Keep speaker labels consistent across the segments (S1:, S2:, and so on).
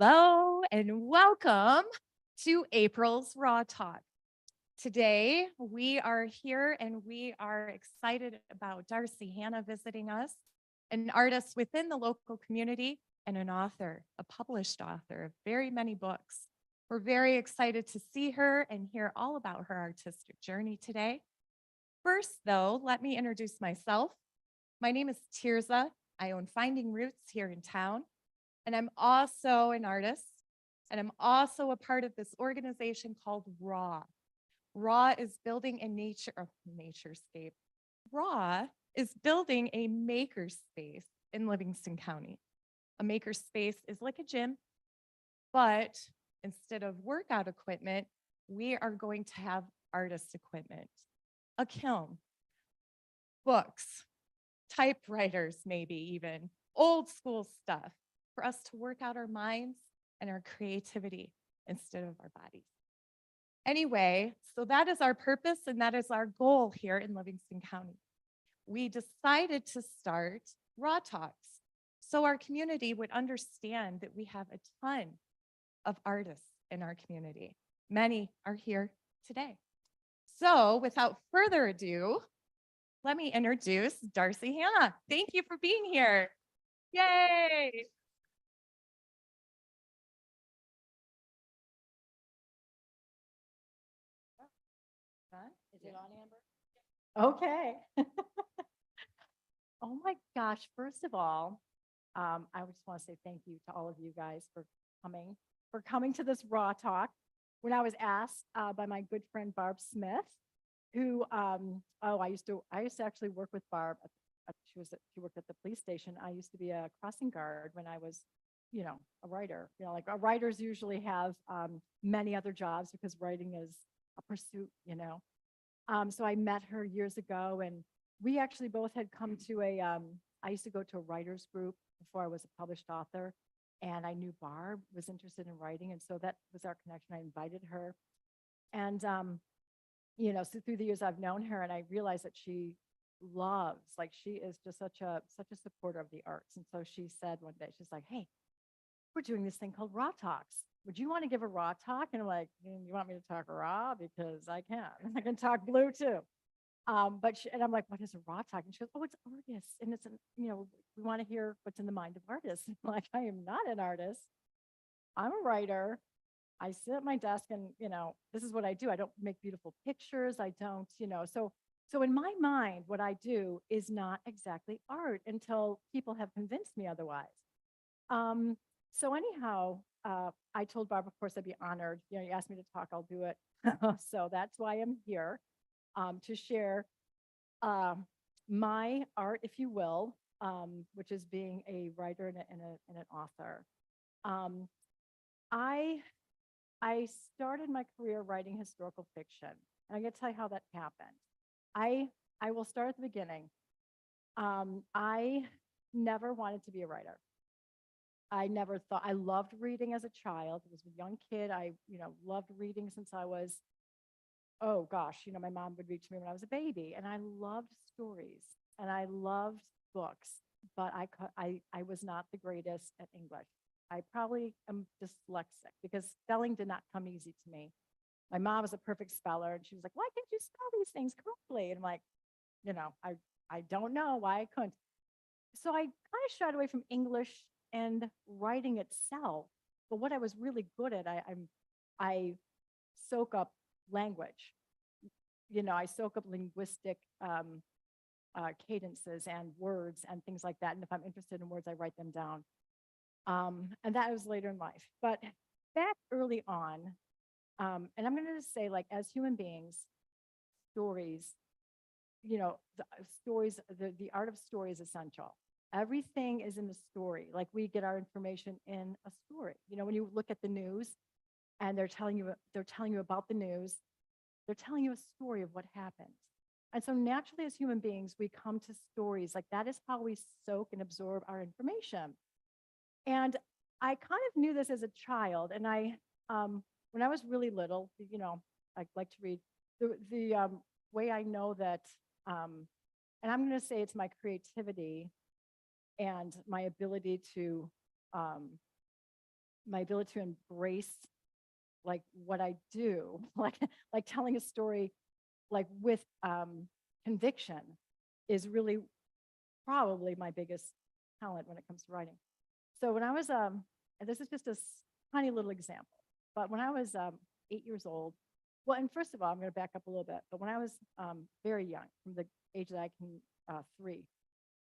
S1: Hello and welcome to April's Raw Talk. Today we are here and we are excited about Darci Hannah visiting us, an artist within the local community and an author, a published author of very many books. We're very excited to see her and hear all about her artistic journey today. First, though, let me introduce myself. My name is Tirza. I own Finding Roots here in town. And I'm also an artist, and I'm also a part of this organization called RAW. RAW is building a naturescape. RAW is building a makerspace in Livingston County. A makerspace is like a gym, but instead of workout equipment, we are going to have artist equipment, a kiln, books, typewriters, maybe even old school stuff for us to work out our minds and our creativity instead of our bodies. Anyway, so that is our purpose and that is our goal here in Livingston County. We decided to start Raw Talks so our community would understand that we have a ton of artists in our community. Many are here today. So without further ado, let me introduce Darci Hannah. Thank you for being here. Yay!
S2: Is it on, Amber? Okay. Oh my gosh. First of all, I just want to say thank you to all of you guys for coming to this Raw Talk. When I was asked by my good friend Barb Smith, who I used to actually work with Barb. She worked at the police station. I used to be a crossing guard when I was, a writer. Like writers usually have many other jobs because writing is a pursuit. So I met her years ago, and we actually both had come to I used to go to a writers group before I was a published author, and I knew Barb was interested in writing, and so that was our connection. I invited her, and so through the years I've known her, and I realized that she she is just such a supporter of the arts. And so she said one day, she's like, "Hey, we're doing this thing called Raw Talks. Would you want to give a raw talk?" And I'm like, "You want me to talk raw? Because I can. I can talk blue too." And I'm like, "What is a raw talk?" And she goes, "Oh, it's artists. And we want to hear what's in the mind of artists." I'm like, "I am not an artist. I'm a writer. I sit at my desk and, this is what I do. I don't make beautiful pictures. I don't, so in my mind, what I do is not exactly art until people have convinced me otherwise. Um, so anyhow, I told Barb, of course, I'd be honored. You asked me to talk, I'll do it. So that's why I'm here, to share my art, if you will, which is being a writer and an author. Um, I I started my career writing historical fiction, and I'm going to tell you how that happened. I I will start at the beginning. I never wanted to be a writer. I never thought I loved reading as a child. I was a young kid. I, loved reading since I was, oh gosh, my mom would read to me when I was a baby, and I loved stories and I loved books, but I was not the greatest at English. I probably am dyslexic because spelling did not come easy to me. My mom was a perfect speller, and she was like, "Why can't you spell these things correctly?" And I'm like, I don't know why I couldn't. So I kind of shied away from English and writing itself. But what I was really good at, I soak up language. I soak up linguistic cadences and words and things like that. And if I'm interested in words, I write them down. And that was later in life. But back early on, and I'm going to say, like, as human beings, stories, the art of story is essential. Everything is in the story. Like, we get our information in a story. When you look at the news and they're telling you about the news, they're telling you a story of what happened. And so naturally, as human beings, we come to stories. Like, that is how we soak and absorb our information. And I kind of knew this as a child. And when I was really little, I like to read. The way I know that, and I'm going to say it's my creativity and my ability to, my ability to embrace like what I do, like telling a story like with conviction is really probably my biggest talent when it comes to writing. So when I was and this is just a tiny little example, but when I was 8 years old, well, and first of all, I'm going to back up a little bit, but when I was very young, from the age that I can 3,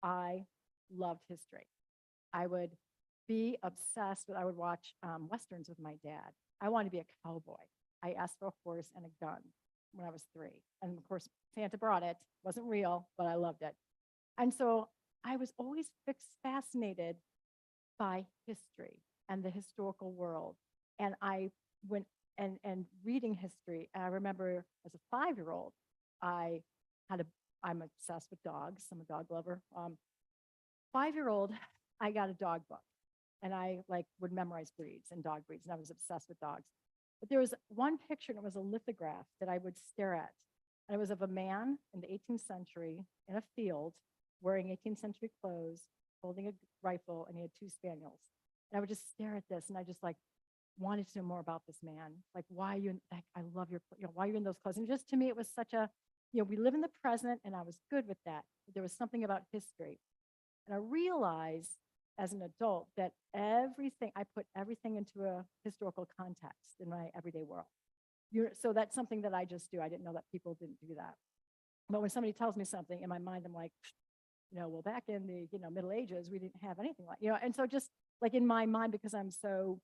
S2: I loved history. I would be obsessed with, I would watch Westerns with my dad. I wanted to be a cowboy. I asked for a horse and a gun when I was 3. And of course, Santa brought it. Wasn't real, but I loved it. And so I was always fascinated by history and the historical world. And I went and reading history. And I remember as a 5-year-old, I had a, I'm obsessed with dogs. I'm a dog lover. 5-year-old, I got a dog book and I like would memorize breeds and dog breeds. And I was obsessed with dogs. But there was one picture and it was a lithograph that I would stare at. And it was of a man in the 18th century in a field wearing 18th century clothes, holding a rifle, and he had 2 spaniels. And I would just stare at this and I just like wanted to know more about this man. Like, why are you in, like, I love your, why are you in those clothes? And just to me, it was such a, we live in the present and I was good with that. But there was something about history. And I realized as an adult that everything, I put everything into a historical context in my everyday world. So that's something that I just do. I didn't know that people didn't do that. But when somebody tells me something in my mind, I'm like, well, back in the, Middle Ages, we didn't have anything like, and so just like in my mind, because I'm so,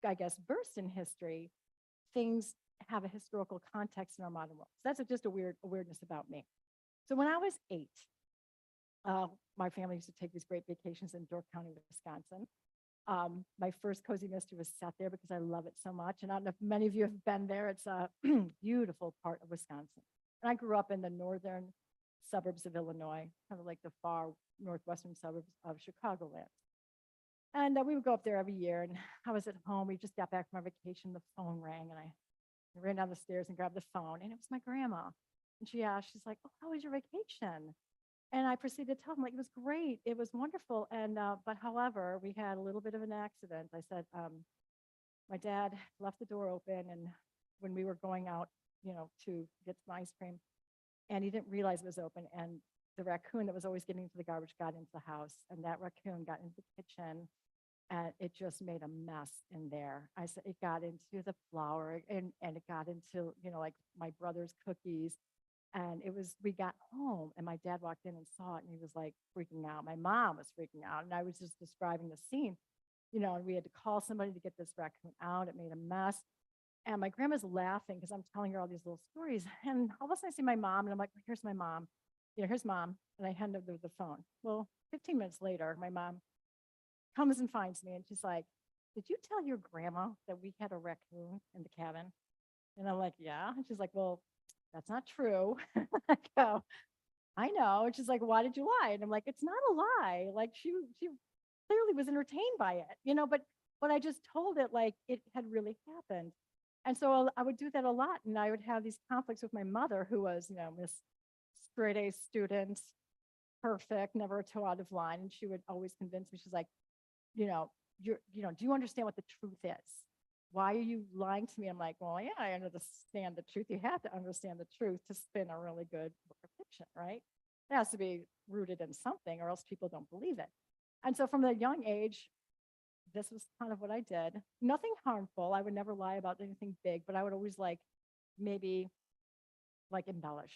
S2: I guess, versed in history, things have a historical context in our modern world. So that's just a weirdness about me. So when I was 8, my family used to take these great vacations in Door County, Wisconsin. My first cozy mystery was set there because I love it so much. And I don't know if many of you have been there. It's a beautiful part of Wisconsin. And I grew up in the northern suburbs of Illinois, kind of like the far northwestern suburbs of Chicagoland. And we would go up there every year. And I was at home. We just got back from our vacation. The phone rang and I ran down the stairs and grabbed the phone. And it was my grandma. And she asked, she's like, "Oh, how was your vacation?" And I proceeded to tell them, like, it was great. It was wonderful. And, but however, we had a little bit of an accident. I said, my dad left the door open. And when we were going out, to get some ice cream, and he didn't realize it was open. And the raccoon that was always getting into the garbage got into the house. And that raccoon got into the kitchen. And it just made a mess in there. I said, it got into the flour and it got into, like my brother's cookies. And we got home and my dad walked in and saw it and he was like freaking out. My mom was freaking out. And I was just describing the scene, and we had to call somebody to get this raccoon out. It made a mess. And my grandma's laughing because I'm telling her all these little stories. And all of a sudden I see my mom and I'm like, here's my mom. Here's mom. And I hand her the phone. Well, 15 minutes later, my mom comes and finds me and she's like, "Did you tell your grandma that we had a raccoon in the cabin?" And I'm like, "Yeah." And she's like, "Well, that's not true." I go, "I know." And she's like, "Why did you lie?" And I'm like, "It's not a lie. Like she clearly was entertained by it, but I just told it like it had really happened." And so I would do that a lot. And I would have these conflicts with my mother, who was, Miss straight A student, perfect, never a toe out of line. And she would always convince me, she's like, do you understand what the truth is? Why are you lying to me? I'm like, well, yeah, I understand the truth. You have to understand the truth to spin a really good book of fiction, right? It has to be rooted in something or else people don't believe it. And so from a young age, this was kind of what I did. Nothing harmful. I would never lie about anything big, but I would always maybe embellish,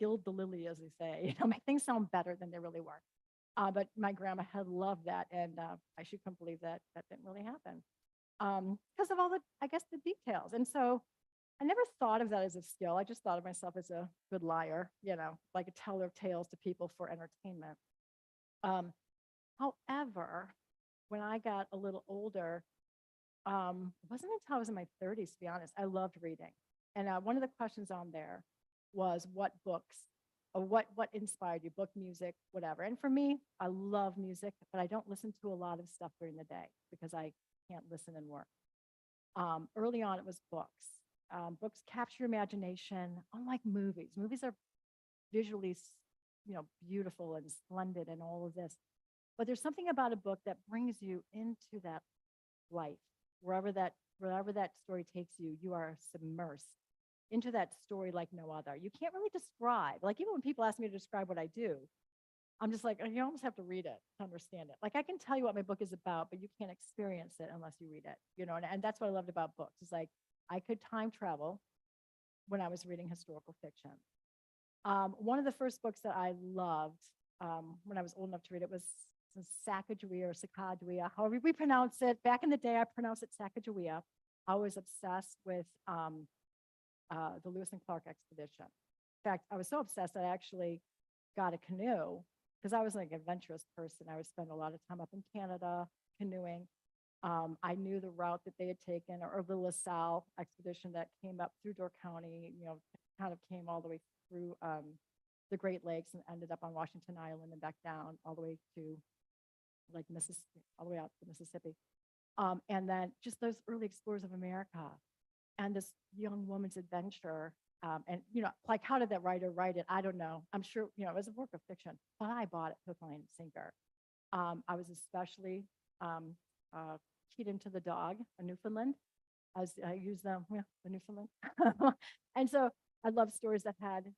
S2: gild the lily, as they say, make things sound better than they really were. But my grandma had loved that, and she couldn't believe that didn't really happen because of all the, I guess, the details. And so I never thought of that as a skill. I just thought of myself as a good liar, like a teller of tales to people for entertainment. However, when I got a little older, it wasn't until I was in my 30s, to be honest, I loved reading. And one of the questions on there was what books or what inspired you, book, music, whatever. And for me, I love music, but I don't listen to a lot of stuff during the day because I can't listen and work. Early on, it was books. Books capture your imagination, unlike movies. Movies are visually, beautiful and splendid and all of this. But there's something about a book that brings you into that life. Wherever that story takes you, you are submersed into that story like no other. You can't really describe, like even when people ask me to describe what I do, I'm just like, you almost have to read it to understand it. Like I can tell you what my book is about, but you can't experience it unless you read it, and that's what I loved about books. It's like I could time travel when I was reading historical fiction. One of the first books that I loved when I was old enough to read it was Sacagawea or Sacagawea, however we pronounce it. Back in the day, I pronounced it Sacagawea. I was obsessed with the Lewis and Clark expedition. In fact, I was so obsessed that I actually got a canoe because I was like an adventurous person. I would spend a lot of time up in Canada canoeing. I knew the route that they had taken, or the LaSalle expedition that came up through Door County, kind of came all the way through the Great Lakes and ended up on Washington Island and back down all the way to like Mississippi, all the way out to Mississippi. And then just those early explorers of America and this young woman's adventure. And, like, how did that writer write it? I don't know. I'm sure, it was a work of fiction, but I bought it hook, line, and sinker. I was especially keyed into the dog, a Newfoundland. I use them, the Newfoundland. And so I love stories that had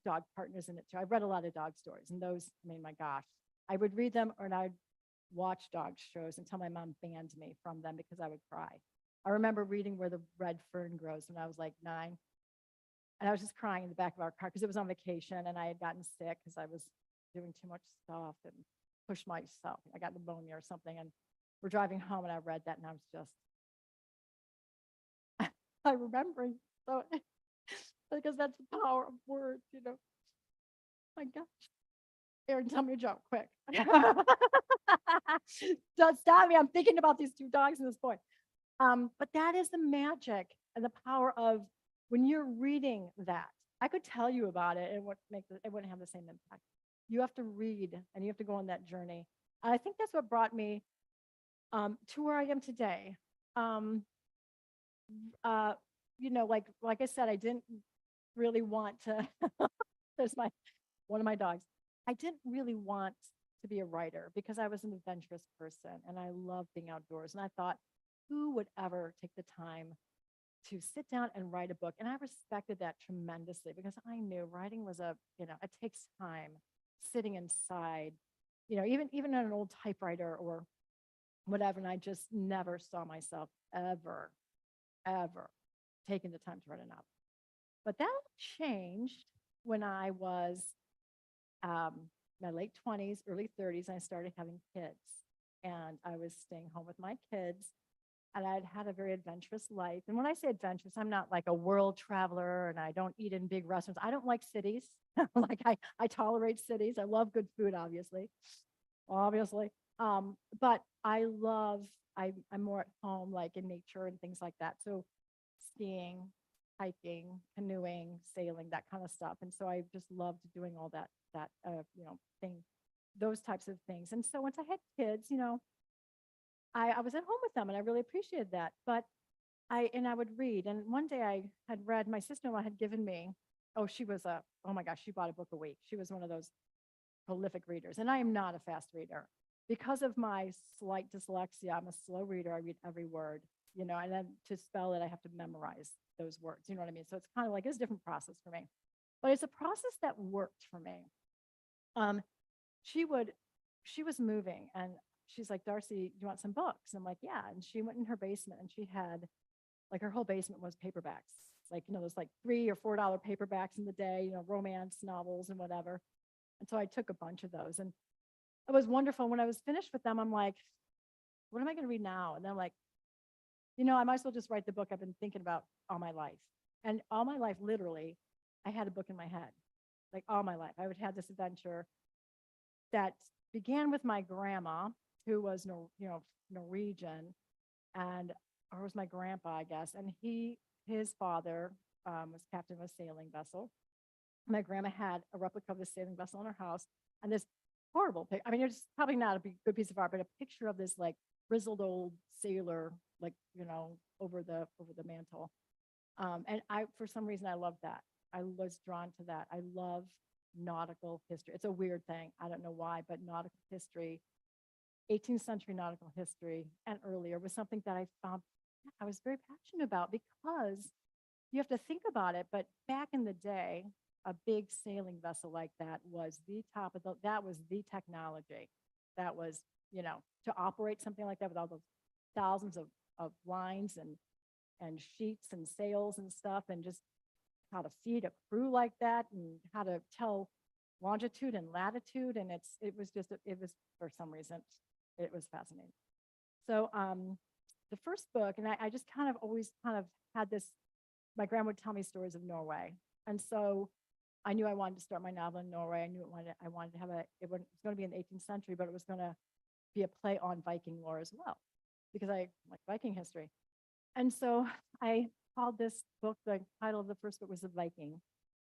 S2: dog partners in it too. I read a lot of dog stories, and those, I mean, my gosh, I would read them or I'd watch dog shows until my mom banned me from them because I would cry. I remember reading Where the Red Fern Grows when I was like 9. And I was just crying in the back of our car because it was on vacation and I had gotten sick because I was doing too much stuff and pushed myself. I got pneumonia or something. And we're driving home and I read that and I was just, I remember. So, because that's the power of words, My gosh. Aaron, tell me a joke, quick. Don't stop me. I'm thinking about these 2 dogs at this point. But that is the magic and the power of when you're reading that. I could tell you about it and it wouldn't have the same impact. You have to read and you have to go on that journey. And I think that's what brought me to where I am today. Like I said, I didn't really want to. There's one of my dogs. I didn't really want to be a writer because I was an adventurous person and I love being outdoors. And I thought, who would ever take the time to sit down and write a book? And I respected that tremendously because I knew writing was it takes time sitting inside, even on an old typewriter or whatever. And I just never saw myself ever taking the time to write a novel. But that changed when I was my late 20s, early 30s, and I started having kids. And I was staying home with my kids. And I'd had a very adventurous life. And when I say adventurous, I'm not like a world traveler and I don't eat in big restaurants. I don't like cities. Like I tolerate cities. I love good food, obviously. But I'm more at home, like in nature and things like that. So skiing, hiking, canoeing, sailing, that kind of stuff. And so I just loved doing all that thing, those types of things. And so once I had kids, I was at home with them and I really appreciated that. But I would read. And one day I had read, my sister-in-law had given me, oh my gosh, she bought a book a week. She was one of those prolific readers. And I am not a fast reader. Because of my slight dyslexia, I'm a slow reader. I read every word, and then to spell it, I have to memorize those words. You know what I mean? So it's kind of like it's a different process for me. But it's a process that worked for me. She was moving and she's like, Darci, do you want some books? I'm like, yeah. And she went in her basement and she had, like, her whole basement was paperbacks. Like, those like $3 or $4 paperbacks in the day, romance novels and whatever. And so I took a bunch of those and it was wonderful. When I was finished with them, I'm like, what am I going to read now? And then I'm like, I might as well just write the book I've been thinking about all my life. And all my life, literally, I had a book in my head. Like all my life, I would have this adventure that began with my grandma, who was Norwegian, or was my grandpa, I guess. And his father was captain of a sailing vessel. My grandma had a replica of the sailing vessel in her house, and this horrible picture. I mean, it's probably not a good piece of art, but a picture of this like grizzled old sailor, like over the mantle. And for some reason, I loved that. I was drawn to that. I love nautical history. It's a weird thing. I don't know why, but nautical history 18th century nautical history and earlier was something that I found I was very passionate about because you have to think about it. But back in the day, a big sailing vessel like that was the top of that was the technology. That was, to operate something like that with all those thousands of lines and sheets and sails and stuff, and just how to feed a crew like that and how to tell longitude and latitude. And it was just, it was, for some reason, it was fascinating. So the first book, and I just kind of always kind of had this, my grandma would tell me stories of Norway. And so I knew I wanted to start my novel in Norway. I knew I wanted to have it was going to be in the 18th century, but it was going to be a play on Viking lore as well, because I like Viking history. And so I called this book, the title of the first book was The Viking.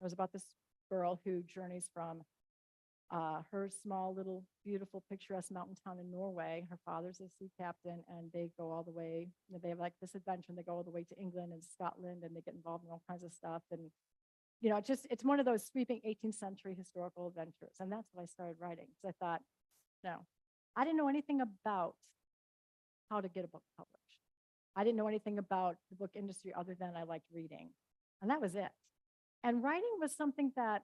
S2: It was about this girl who journeys from her small, little, beautiful, picturesque mountain town in Norway. Her father's a sea captain, and they go all the way, they have like this adventure, and they go all the way to England and Scotland, and they get involved in all kinds of stuff. And, it's one of those sweeping 18th century historical adventures. And that's what I started writing. So I thought, no, I didn't know anything about how to get a book published. I didn't know anything about the book industry other than I liked reading. And that was it. And writing was something that,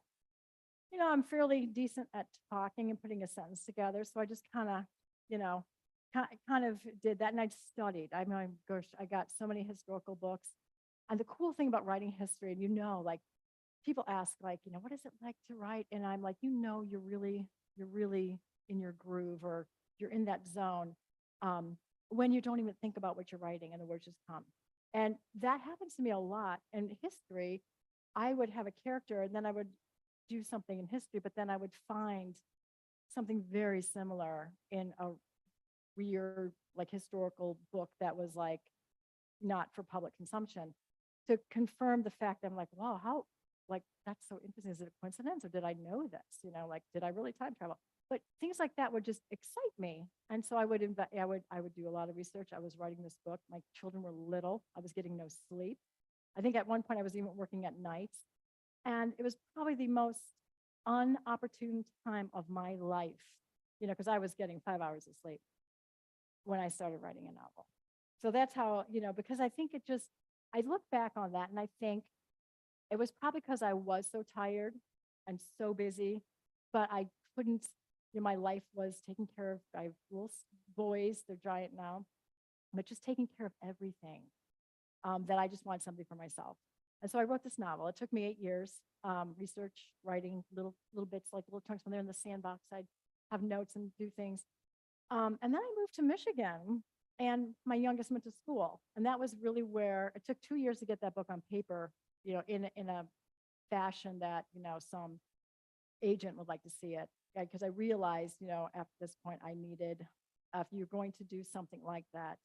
S2: I'm fairly decent at talking and putting a sentence together. So I just kind of did that. And I studied. I mean, gosh, I got so many historical books. And the cool thing about writing history, and like people ask, like, what is it like to write? And I'm like, you're really in your groove, or you're in that zone when you don't even think about what you're writing and the words just come. And that happens to me a lot. In history, I would have a character and then I would do something in history, but then I would find something very similar in a weird, like, historical book that was like not for public consumption, to confirm the fact that I'm like, wow, how, like, that's so interesting. Is it a coincidence, or did I know this? Like, did I really time travel? But things like that would just excite me. And so I would do a lot of research. I was writing this book. My children were little. I was getting no sleep. I think at one point I was even working at nights. And it was probably the most unopportune time of my life, because I was getting 5 hours of sleep when I started writing a novel. So that's how, because I think I look back on that and I think it was probably because I was so tired and so busy, but I couldn't, my life was taking care of, I have little boys, they're giant now, but just taking care of everything, that I just wanted something for myself. And so I wrote this novel. It took me 8 years, research, writing little bits, like little chunks when they're in the sandbox. I'd have notes and do things. And then I moved to Michigan, and my youngest went to school. And that was really where it took 2 years to get that book on paper, in a fashion that, some agent would like to see it. Because I realized, at this point I needed, if you're going to do something like that,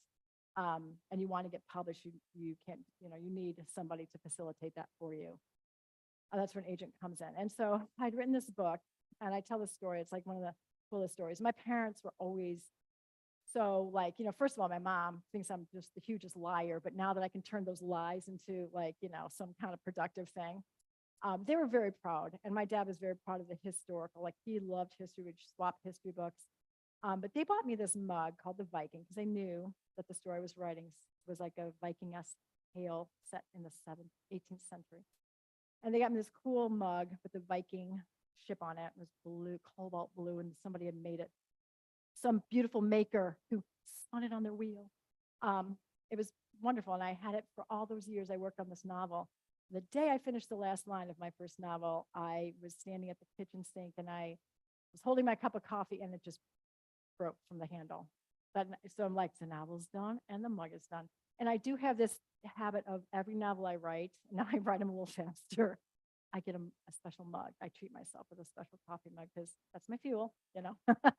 S2: and you want to get published, you can't, you need somebody to facilitate that for you. That's when an agent comes in. And so I'd written this book, and I tell this story. It's like one of the coolest stories. My parents were always so, like, first of all, my mom thinks I'm just the hugest liar, but now that I can turn those lies into, like, some kind of productive thing, they were very proud. And my dad was very proud of the historical, like, he loved history, we'd swap history books. But they bought me this mug called the Viking, because they knew that the story I was writing was like a Viking-esque tale set in the 18th century. And they got me this cool mug with the Viking ship on it. It was blue, cobalt blue, and somebody had made it. Some beautiful maker who spun it on their wheel. It was wonderful, and I had it for all those years I worked on this novel. The day I finished the last line of my first novel, I was standing at the kitchen sink, and I was holding my cup of coffee, and it just broke from the handle. So I'm like, the novel's done and the mug is done. And I do have this habit of every novel I write, now I write them a little faster, I get a special mug. I treat myself with a special coffee mug because that's my fuel,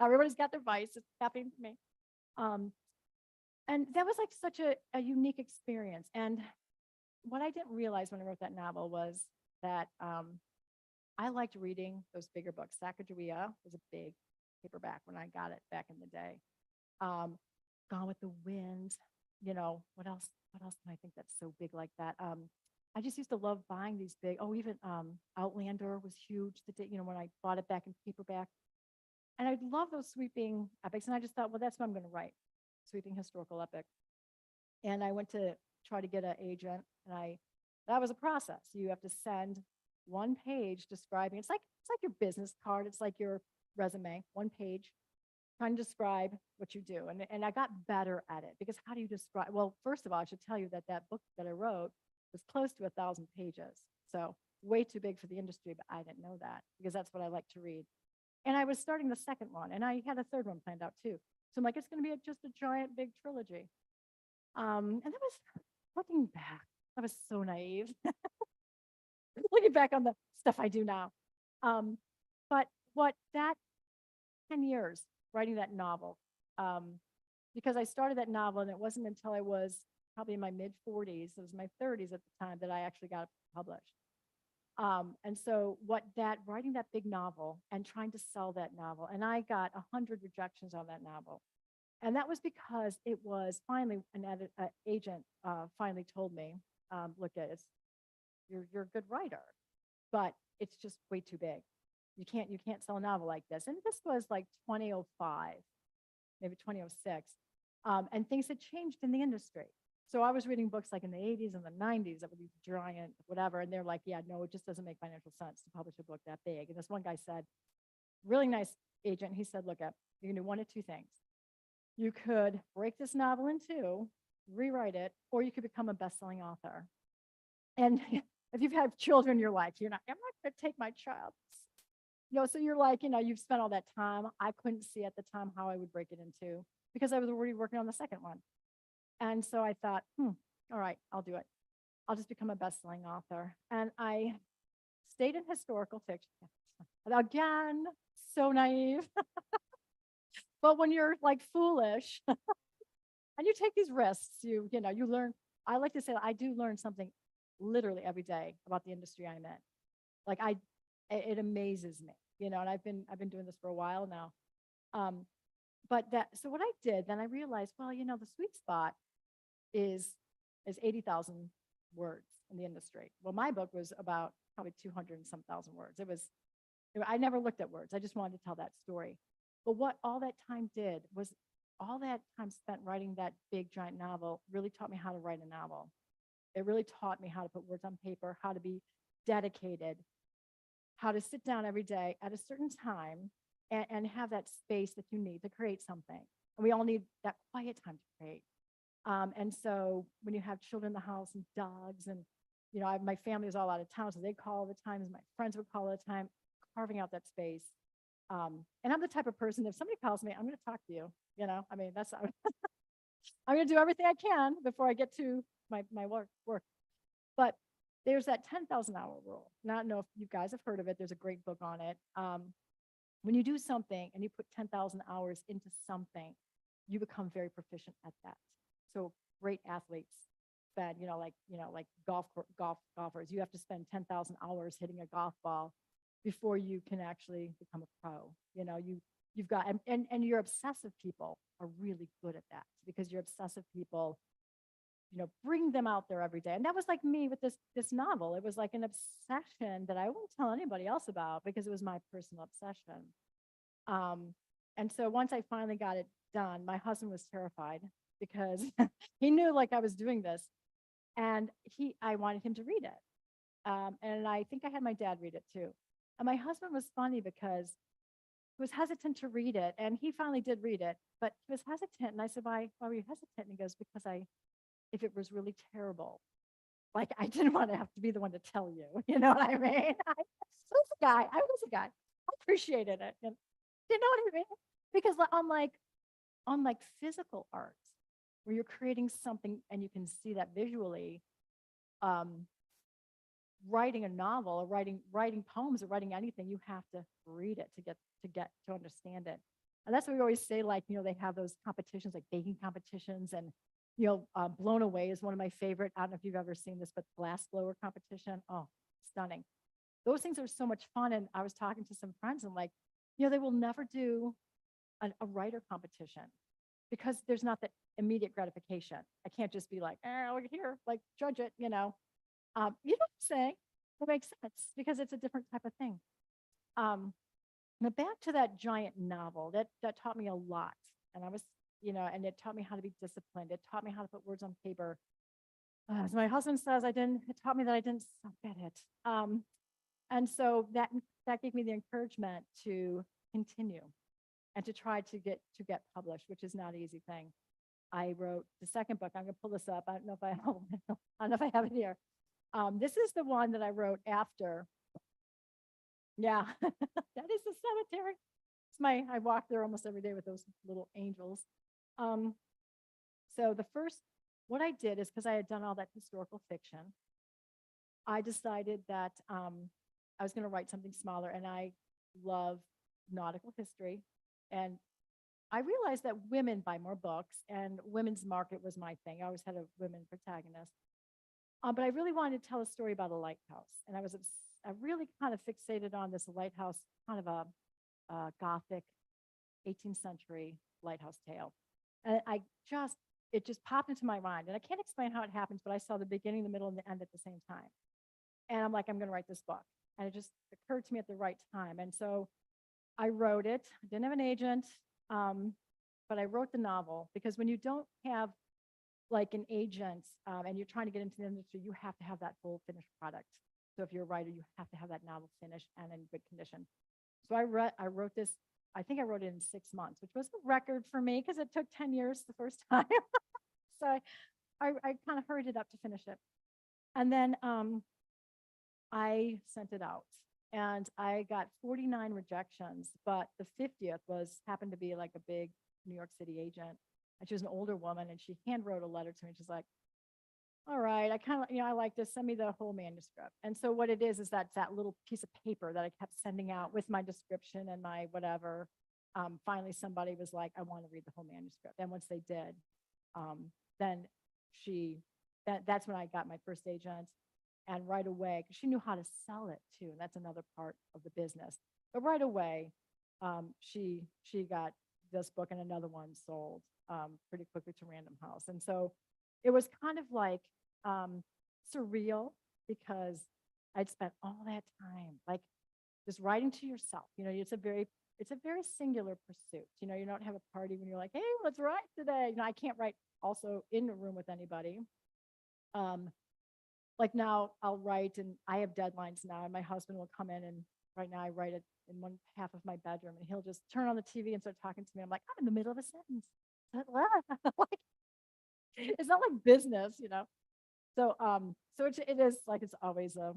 S2: Everybody's got their vice. It's happening to me. And that was like such a unique experience. And what I didn't realize when I wrote that novel was that I liked reading those bigger books. Sacagawea was a big paperback when I got it back in the day. Gone with the Wind, what else can I think that's so big like that? I just used to love buying these big, even Outlander was huge the day, when I bought it back in paperback. And I love those sweeping epics. And I just thought, well, that's what I'm going to write, sweeping historical epic. And I went to try to get an agent, and that was a process. You have to send one page describing. It's like your business card. It's like your resume, one page, trying to describe what you do. And I got better at it, because how do you describe? Well, first of all, I should tell you that that book that I wrote was close to 1,000 pages. So way too big for the industry, but I didn't know that, because that's what I like to read. And I was starting the second one, and I had a third one planned out too. So I'm like, it's going to be just a giant big trilogy. And that was, looking back, I was so naive. Looking back on the stuff I do now. But what that 10 years writing that novel, because I started that novel, and it wasn't until I was probably in my mid 40s, it was my 30s at the time, that I actually got it published. And so writing that big novel and trying to sell that novel, and I got 100 rejections on that novel. And that was because it was finally an agent finally told me, look, you're a good writer, but it's just way too big. You can't sell a novel like this. And this was like 2005, maybe 2006. And things had changed in the industry. So I was reading books like in the 80s and the 90s that were these giant whatever. And they're like, yeah, no, it just doesn't make financial sense to publish a book that big. And this one guy said, really nice agent, he said, look, you can do one of two things. You could break this novel in two, rewrite it, or you could become a best-selling author. And if you've had children, you're like, I'm not going to take my child. So you're like, you've spent all that time. I couldn't see at the time how I would break it in two, because I was already working on the second one. And so I thought, all right, I'll do it. I'll just become a best-selling author. And I stayed in historical fiction. Again, so naive. But when you're like foolish and you take these risks, you learn. I like to say I do learn something literally every day about the industry I'm in. Like it amazes me, and I've been doing this for a while now. So what I did, then I realized, well, the sweet spot is 80,000 words in the industry. Well, my book was about probably 200 and some thousand words. I never looked at words. I just wanted to tell that story. But what all that time did was, all that time spent writing that big giant novel really taught me how to write a novel. It really taught me how to put words on paper, how to be dedicated, how to sit down every day at a certain time and have that space that you need to create something. And we all need that quiet time to create. And so when you have children in the house and dogs, and my family is all out of town, so they call all the time, and my friends would call all the time, carving out that space. And I'm the type of person, if somebody calls me, I'm going to talk to you. That's I'm going to do everything I can before I get to my work. But there's that 10,000 hour rule. Not know if you guys have heard of it. There's a great book on it. When you do something and you put 10,000 hours into something, you become very proficient at that. So great athletes spend, like golfers, you have to spend 10,000 hours hitting a golf ball before you can actually become a pro. You've got, and your obsessive people are really good at that, because your obsessive people, bring them out there every day. And that was like me with this novel. It was like an obsession that I wouldn't tell anybody else about, because it was my personal obsession. And so once I finally got it done, my husband was terrified, because he knew like I was doing this, and I wanted him to read it. And I think I had my dad read it too. And my husband was funny, because he was hesitant to read it, and he finally did read it, but he was hesitant. And I said, why were you hesitant? And he goes, because if it was really terrible, like I didn't want to have to be the one to tell you, you know what I mean? I was a guy. I appreciated it. And, you know what I mean? Because unlike physical art, where you're creating something and you can see that visually, writing a novel or writing poems or writing anything, you have to read it to understand it. And that's what we always say, like, they have those competitions, like baking competitions, and Blown Away is one of my favorite. I don't know if you've ever seen this, but glass blower competition. Oh, stunning. Those things are so much fun. And I was talking to some friends, and like, they will never do a writer competition, because there's not that immediate gratification. I can't just be like, look here, like judge it, You know what I'm saying? It makes sense, because it's a different type of thing. Now back to that giant novel, that taught me a lot. And I was, and it taught me how to be disciplined. It taught me how to put words on paper. As my husband says, it taught me that I didn't suck at it. And so that gave me the encouragement to continue and to try to get published, which is not an easy thing. I wrote the second book. I'm going to pull this up. I don't know if I I don't know if I have it here. This is the one that I wrote after. Yeah, that is the cemetery. I walk there almost every day with those little angels. So what I did is, because I had done all that historical fiction, I decided that I was going to write something smaller, and I love nautical history. And I realized that women buy more books, and women's market was my thing. I always had a women protagonist. But I really wanted to tell a story about a lighthouse. And I really kind of fixated on this lighthouse, kind of a Gothic 18th century lighthouse tale. And it just popped into my mind. And I can't explain how it happens, but I saw the beginning, the middle, and the end at the same time. And I'm like, I'm going to write this book. And it just occurred to me at the right time. And so I wrote it. I didn't have an agent, but I wrote the novel, because when you don't have like an agent and you're trying to get into the industry, you have to have that full finished product. So if you're a writer, you have to have that novel finished and in good condition. So I wrote this. I think I wrote it in 6 months, which was a record for me because it took 10 years the first time. So I kind of hurried it up to finish it. And then I sent it out, and I got 49 rejections, but the 50th happened to be like a big New York City agent. And she was an older woman, and she hand wrote a letter to me. She's like, all right, I kind of, I like this. Send me the whole manuscript. And so what it is that little piece of paper that I kept sending out with my description and my whatever. Finally, somebody was like, I want to read the whole manuscript. And once they did, then that's when I got my first agent. And right away, because she knew how to sell it too. And that's another part of the business. But right away, she got this book and another one sold pretty quickly to Random House. And so it was kind of like surreal, because I'd spent all that time like just writing to yourself. It's a very singular pursuit. You don't have a party when you're like, hey, let's write today. I can't write also in a room with anybody. Like now I'll write, and I have deadlines now, and my husband will come in, and right now I write it in one half of my bedroom, and he'll just turn on the TV and start talking to me. I'm like, I'm in the middle of a sentence. Like, it's not like business. So it is like, it's always a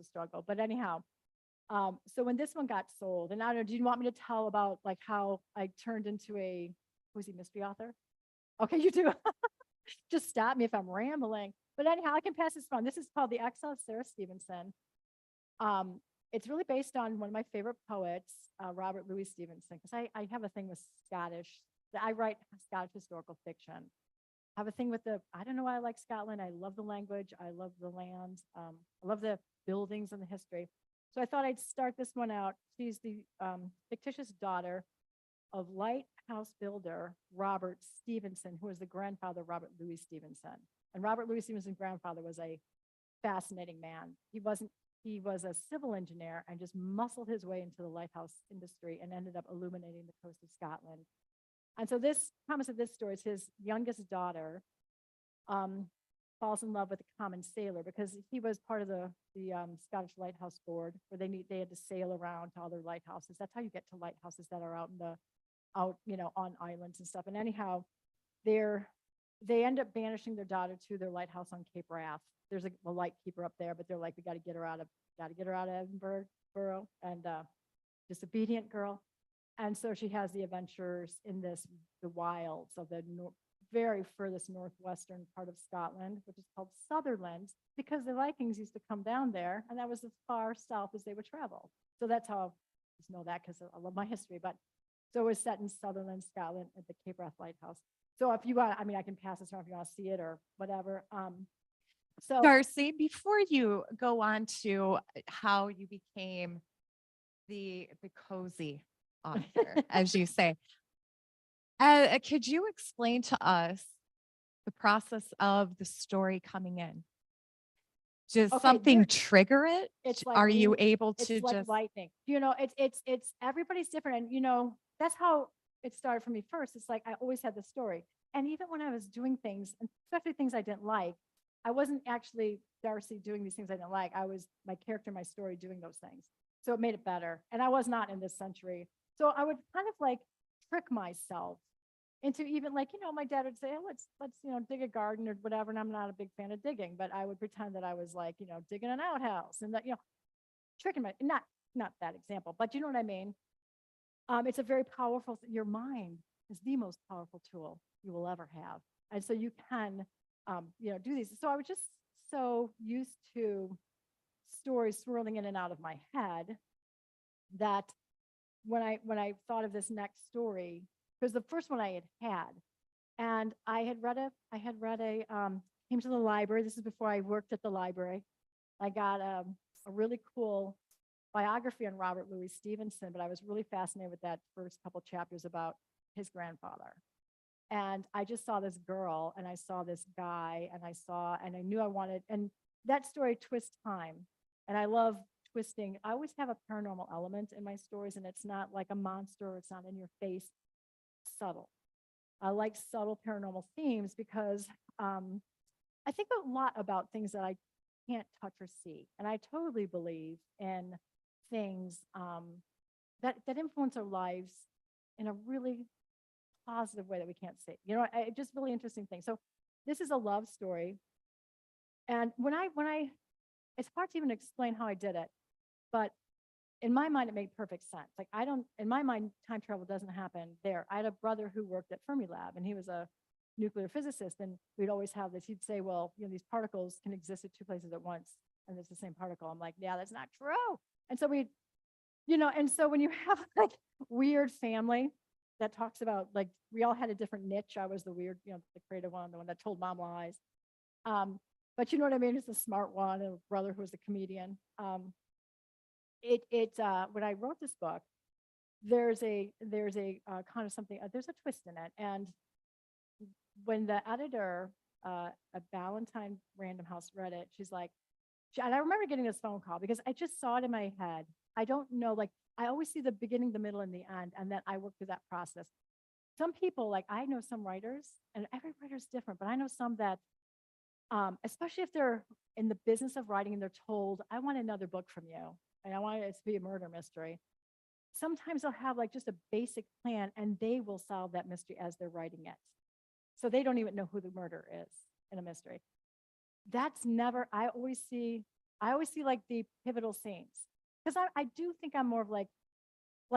S2: struggle. But anyhow, so when this one got sold, and I don't know, do you want me to tell about like how I turned into a mystery author? Okay, you do. Just stop me if I'm rambling. But anyhow, I can pass this on. This is called The Exile of Sarah Stevenson. It's really based on one of my favorite poets, Robert Louis Stevenson, because I have a thing with Scottish. I write Scottish historical fiction. I have a thing with I don't know why I like Scotland. I love the language. I love the land. I love the buildings and the history. So I thought I'd start this one out. She's the fictitious daughter of lighthouse builder Robert Stevenson, who was the grandfather of Robert Louis Stevenson. And Robert Louis Stevenson's grandfather was a fascinating man. He was a civil engineer and just muscled his way into the lighthouse industry and ended up illuminating the coast of Scotland. And so this premise of this story is his youngest daughter falls in love with a common sailor, because he was part of the Scottish Lighthouse Board, where they had to sail around to other lighthouses. That's how you get to lighthouses that are out on islands and stuff. And anyhow, they end up banishing their daughter to their lighthouse on Cape Wrath. There's a light keeper up there, but they're like, we got to get her out of Edinburgh, and disobedient girl. And so she has the adventures in the wilds of the very furthest northwestern part of Scotland, which is called Sutherland, because the Vikings used to come down there, and that was as far south as they would travel. So that's how I just know that, because I love my history. But so it was set in Sutherland, Scotland, at the Cape Wrath Lighthouse. So if you want, I can pass this around if you want to see it or whatever. So
S1: Darci, before you go on to how you became the cozy author, as you say, could you explain to us the process of the story coming in? Does
S2: Okay,
S1: something trigger it?
S2: it's like
S1: Are you able
S2: it's
S1: to
S2: like
S1: just,
S2: lightning. It's everybody's different. And that's how it started for me first. It's like I always had the story. And even when I was doing things, and especially things I didn't like, I wasn't actually Darcy doing these things I didn't like. I was my character, my story doing those things. So it made it better. And I was not in this century. So I would kind of like trick myself into even like, my dad would say, oh, let's, dig a garden or whatever. And I'm not a big fan of digging, but I would pretend that I was like, digging an outhouse and that, tricking my, not that example, but you know what I mean? It's a very powerful, your mind is the most powerful tool you will ever have. And so you can, do these. So I was just so used to stories swirling in and out of my head that when I thought of this next story, because the first one I had, and I had read came to the library. This is before I worked at the library. I got a really cool biography on Robert Louis Stevenson, but I was really fascinated with that first couple chapters about his grandfather. And I just saw this girl and I saw this guy and I knew I wanted, and that story twists time. And I love twisting. I always have a paranormal element in my stories, and it's not like a monster, it's not in your face, subtle. I like subtle paranormal themes because I think a lot about things that I can't touch or see. And I totally believe in things that influence our lives in a really positive way that we can't see. Just really interesting thing. So this is a love story. And when I, it's hard to even explain how I did it, but in my mind, it made perfect sense. Like in my mind, time travel doesn't happen there. I had a brother who worked at Fermilab and he was a nuclear physicist. And we'd always have this, he'd say, well, these particles can exist at two places at once. And it's the same particle. I'm like, yeah, that's not true. And so and so when you have like weird family that talks about like, we all had a different niche. I was the weird, the creative one, the one that told mom lies. But you know what I mean? It's a smart one, and a brother who was a comedian. When I wrote this book, there's a kind of something, there's a twist in it. And when the editor at Valentine Random House read it, she's like, and I remember getting this phone call because I just saw it in my head. I don't know, like I always see the beginning, the middle, and the end, and then I work through that process. Some people, like I know some writers, and every writer's different, but I know some that, especially if they're in the business of writing and they're told, I want another book from you, and I want it to be a murder mystery. Sometimes they'll have like just a basic plan and they will solve that mystery as they're writing it. So they don't even know who the murderer is in a mystery. That's never, I always see like the pivotal scenes. Because I do think I'm more of like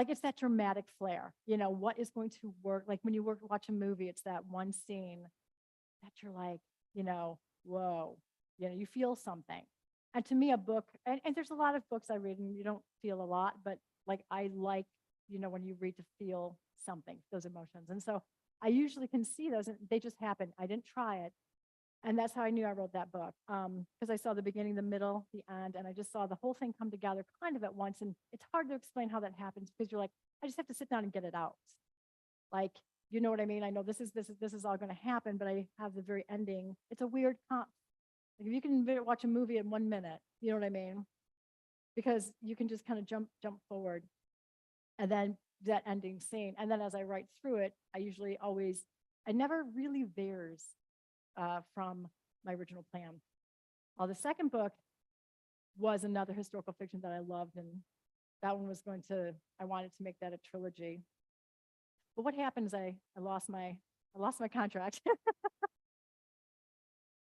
S2: it's that dramatic flair, what is going to work. Like when you watch a movie, it's that one scene that you're like, whoa, you feel something. And to me, a book, and there's a lot of books I read and you don't feel a lot, but like I like, when you read to feel something, those emotions. And so I usually can see those and they just happen. I didn't try it. And that's how I knew I wrote that book. Because I saw the beginning, the middle, the end, and I just saw the whole thing come together kind of at once. And it's hard to explain how that happens because you're like, I just have to sit down and get it out. Like, you know what I mean? I know this is all going to happen, but I have the very ending. It's a weird comp. Like if you can watch a movie in 1 minute, you know what I mean? Because you can just kind of jump forward, and then that ending scene. And then as I write through it, I never really veers from my original plan. The second book was another historical fiction that I loved, and that one was I wanted to make that a trilogy. But what happened is I lost my contract.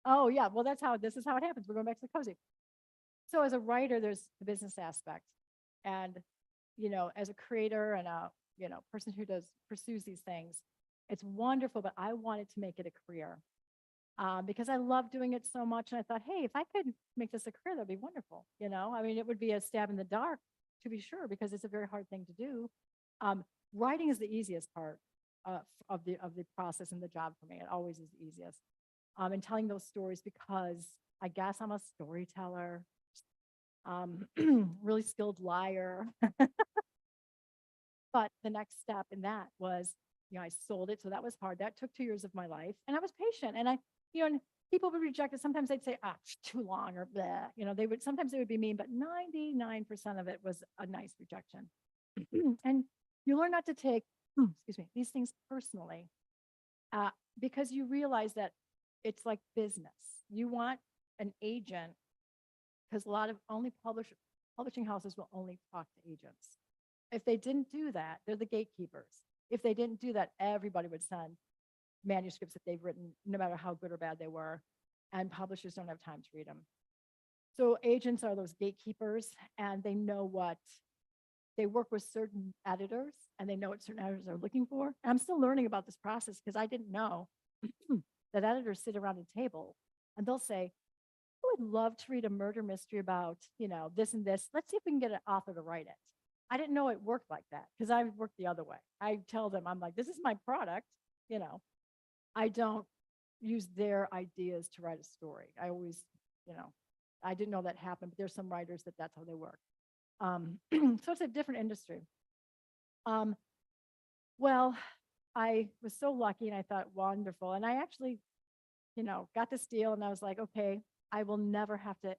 S2: Oh yeah, well this is how it happens. We're going back to the cozy. So as a writer, there's the business aspect, and as a creator and a person who pursues these things, it's wonderful. But I wanted to make it a career because I love doing it so much, and I thought, hey, if I could make this a career, that'd be wonderful. I mean, it would be a stab in the dark, to be sure, because it's a very hard thing to do. Writing is the easiest part of the process and the job for me. It always is the easiest. And telling those stories because I guess I'm a storyteller, really skilled liar. But the next step in that was, I sold it. So that was hard. That took 2 years of my life, and I was patient. And people would reject it. Sometimes they'd say, ah, too long or blah. You know, sometimes they would be mean, but 99% of it was a nice rejection. And you learn not to take, excuse me, these things personally, because you realize that it's like business. You want an agent, because a lot of publishing houses will only talk to agents. If they didn't do that, they're the gatekeepers. If they didn't do that, everybody would send manuscripts that they've written, no matter how good or bad they were, and publishers don't have time to read them. So agents are those gatekeepers, and they know what, they work with certain editors, and they know what certain editors are looking for. And I'm still learning about this process, because I didn't know that editors sit around a table and they'll say, I would love to read a murder mystery about, you know, this and this. Let's see if we can get an author to write it. I didn't know it worked like that, because I worked the other way. I tell them, I'm like, this is my product, you know. I don't use their ideas to write a story. I always, you know, I didn't know that happened, but there's some writers that's how they work. So it's a different industry. Well, I was so lucky, and I thought, wonderful. And I actually, you know, got this deal, and I was like, okay, I will never have to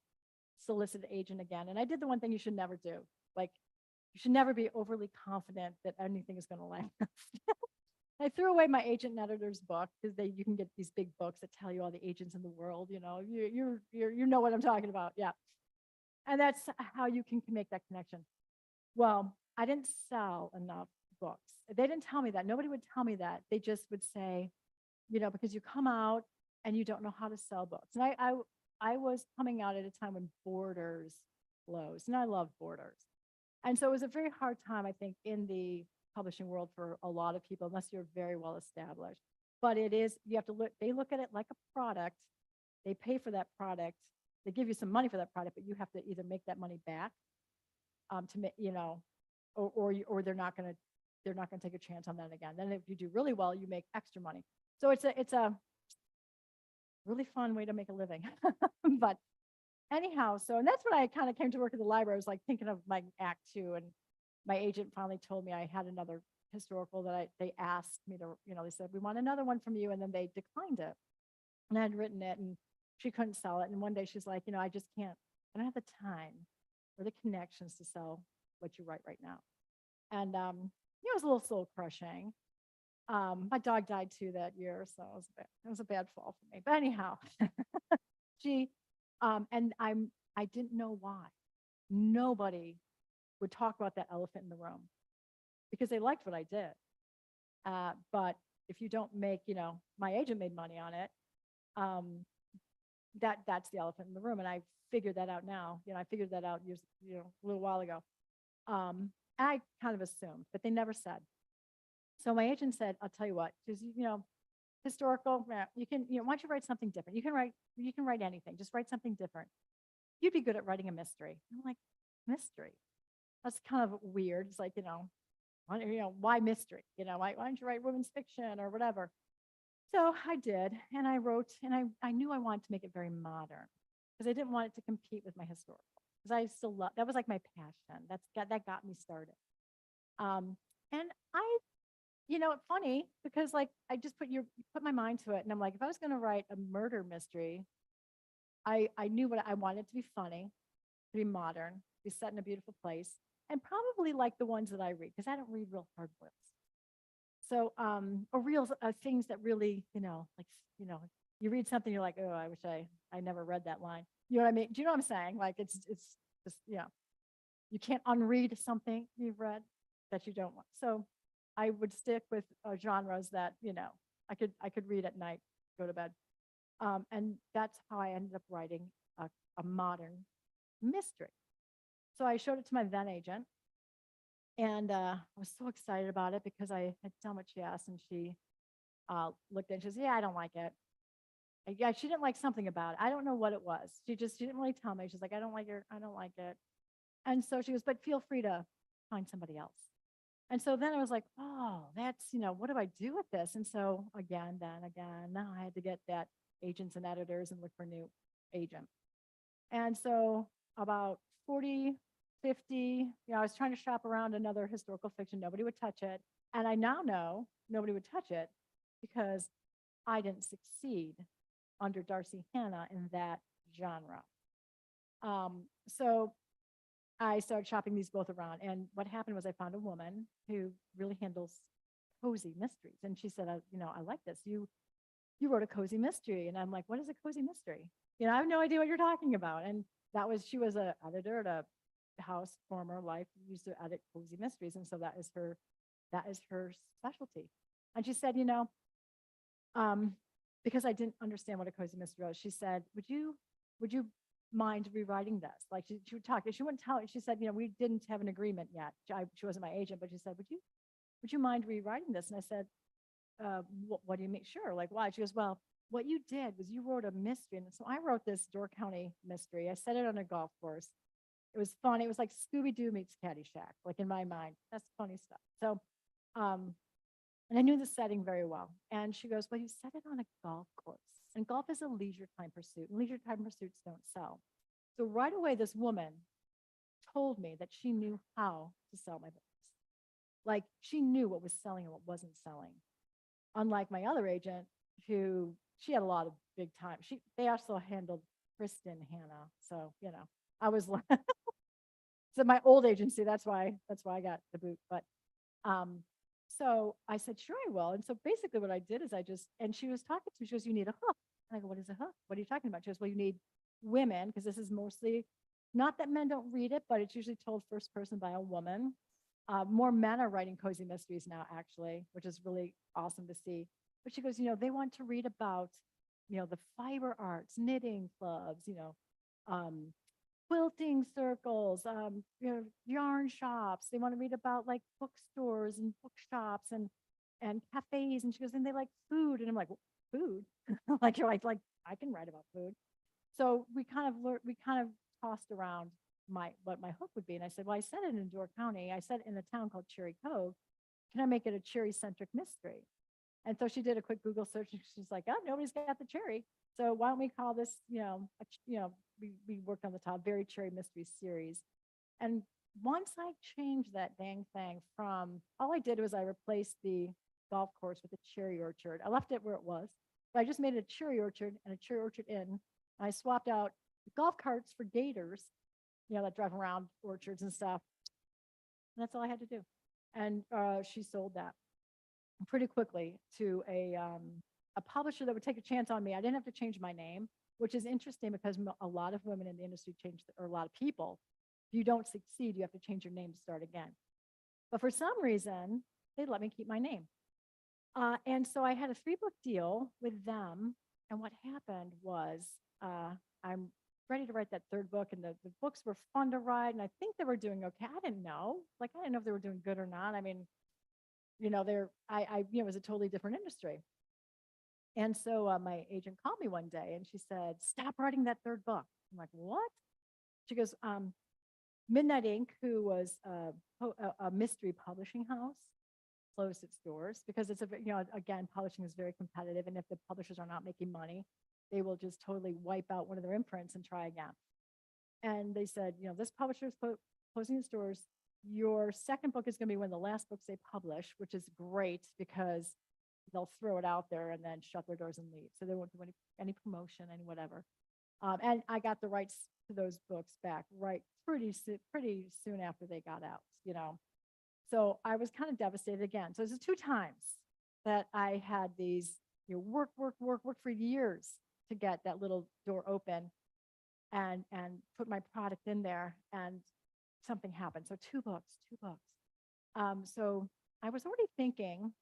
S2: solicit an agent again. And I did the one thing you should never do. Like, you should never be overly confident that anything is going to last. I threw away my agent and editor's book, because you can get these big books that tell you all the agents in the world. You know, you know what I'm talking about. Yeah. And that's how you can make that connection. Well, I didn't sell enough books. They didn't tell me that. Nobody would tell me that. They just would say, you know, because you come out and you don't know how to sell books. And I was coming out at a time when Borders closed, and I love Borders. And so it was a very hard time, I think, in the publishing world for a lot of people, unless you're very well established. But it is, you have to look, they look at it like a product. They pay for that product. They give you some money for that product, but you have to either make that money back to make, you know, or they're not going to take a chance on that again. Then if you do really well, you make extra money. So it's a really fun way to make a living. But anyhow, so, and that's when I kind of came to work at the library. I was like thinking of my act 2, and my agent finally told me I had another historical that they asked me to, you know, they said, we want another one from you. And then they declined it. And I had written it, and she couldn't sell it. And one day she's like, you know, I just can't, I don't have the time or the connections to sell what you write right now. And, it was a little soul crushing. My dog died too that year, so it was a bad fall for me. But anyhow, and I didn't know why. Nobody would talk about that elephant in the room, because they liked what I did. But if you don't make, you know, my agent made money on it. That's the elephant in the room, and I figured that out now. You know, I figured that out years, you know, a little while ago. I kind of assumed, but they never said. So my agent said, I'll tell you what, because, you know, historical, you can, you know, why don't you write something different? You can write anything, just write something different. You'd be good at writing a mystery. I'm like, mystery? That's kind of weird. It's like, you know, why mystery? You know, why don't you write women's fiction or whatever? So I did, and I wrote, and I knew I wanted to make it very modern, because I didn't want it to compete with my historical, because I still love, that was like my passion. That got me started. And I, you know, funny, because like I just put my mind to it, and I'm like, if I was going to write a murder mystery, I knew what I wanted to be funny, to be modern, be set in a beautiful place, and probably like the ones that I read, because I don't read real hard books. So, or real things that really, you know, like, you know, you read something, you're like, oh, I wish I never read that line. You know what I mean? Do you know what I'm saying? Like, it's just, yeah, you can't unread something you've read that you don't want. So I would stick with genres that, you know, I could read at night, go to bed. And that's how I ended up writing a modern mystery. So I showed it to my then agent, and I was so excited about it, because I had done what she asked, and she looked at it and she says, yeah, I don't like it. Yeah, she didn't like something about it. I don't know what it was. She didn't really tell me. She's like, I don't like it. And so she goes, but feel free to find somebody else. And so then I was like, oh, that's, you know, what do I do with this? And so again, now I had to get that agents and editors and look for a new agent. And so about 40, 50, you know, I was trying to shop around another historical fiction. Nobody would touch it. And I now know nobody would touch it because I didn't succeed under Darci Hannah in that genre. So I started shopping these both around. And what happened was I found a woman who really handles cozy mysteries. And she said, I like this. You wrote a cozy mystery. And I'm like, what is a cozy mystery? I have no idea what you're talking about. And she was a editor at a house, former life, used to edit cozy mysteries. And so that is her specialty. And she said, because I didn't understand what a cozy mystery was, she said, would you mind rewriting this? Like she would talk, and she wouldn't tell. She said, we didn't have an agreement yet. She wasn't my agent, but she said, would you mind rewriting this? And I said, what do you mean? Sure. Like, why? She goes, well, what you did was you wrote a mystery. And so I wrote this Door County mystery. I set it on a golf course. It was fun. It was like Scooby-Doo meets Caddyshack, like in my mind. That's funny stuff. So, and I knew the setting very well. And she goes, well, you set it on a golf course. And golf is a leisure time pursuit. And leisure time pursuits don't sell. So right away, this woman told me that she knew how to sell my books. Like she knew what was selling and what wasn't selling. Unlike my other agent, who she had a lot of big time. They also handled Kristen Hannah. So, I was like, so my old agency, that's why I got the boot. But so I said, sure, I will. And so basically what I did is and she was talking to me, she goes, you need a hook. And I go, what is a hook? What are you talking about? She goes, well, you need women, because this is mostly, not that men don't read it, but it's usually told first person by a woman. More men are writing cozy mysteries now, actually, which is really awesome to see. But she goes, they want to read about, the fiber arts, knitting clubs, quilting circles, yarn shops. They want to read about like bookstores and bookshops and cafes. And she goes, and they like food. And I'm like, food? Like you're like I can write about food. So we kind of tossed around what my hook would be. And I said, well, I said it in Door County. I said it in a town called Cherry Cove. Can I make it a cherry centric mystery? And so she did a quick Google search and she's like, oh, nobody's got the cherry. So why don't we call this, we worked on the top very cherry mystery series. And once I changed that dang thing from, all I did was I replaced the golf course with a cherry orchard. I left it where it was, but I just made it a cherry orchard and a cherry orchard inn. I swapped out golf carts for gators, that drive around orchards and stuff. And that's all I had to do. And she sold that pretty quickly to a publisher that would take a chance on me. I didn't have to change my name, which is interesting because a lot of women in the industry or a lot of people, if you don't succeed, you have to change your name to start again. But for some reason, they let me keep my name. And so I had a 3-book deal with them. And what happened was I'm ready to write that 3rd book, and the books were fun to write. And I think they were doing okay. I didn't know. I didn't know if they were doing good or not. I mean, it was a totally different industry. And so my agent called me one day and she said, stop writing that 3rd book. I'm like, what? She goes, Midnight Inc., who was a mystery publishing house, closed its doors because it's again, publishing is very competitive. And if the publishers are not making money, they will just totally wipe out one of their imprints and try again. And they said, this publisher is closing its doors. Your 2nd book is going to be one of the last books they publish, which is great because they'll throw it out there and then shut their doors and leave. So they won't do any promotion, any whatever. And I got the rights to those books back pretty soon after they got out, So I was kind of devastated again. So this is 2 times that I had these, work for years to get that little door open and put my product in there, and something happened. So 2 books. So I was already thinking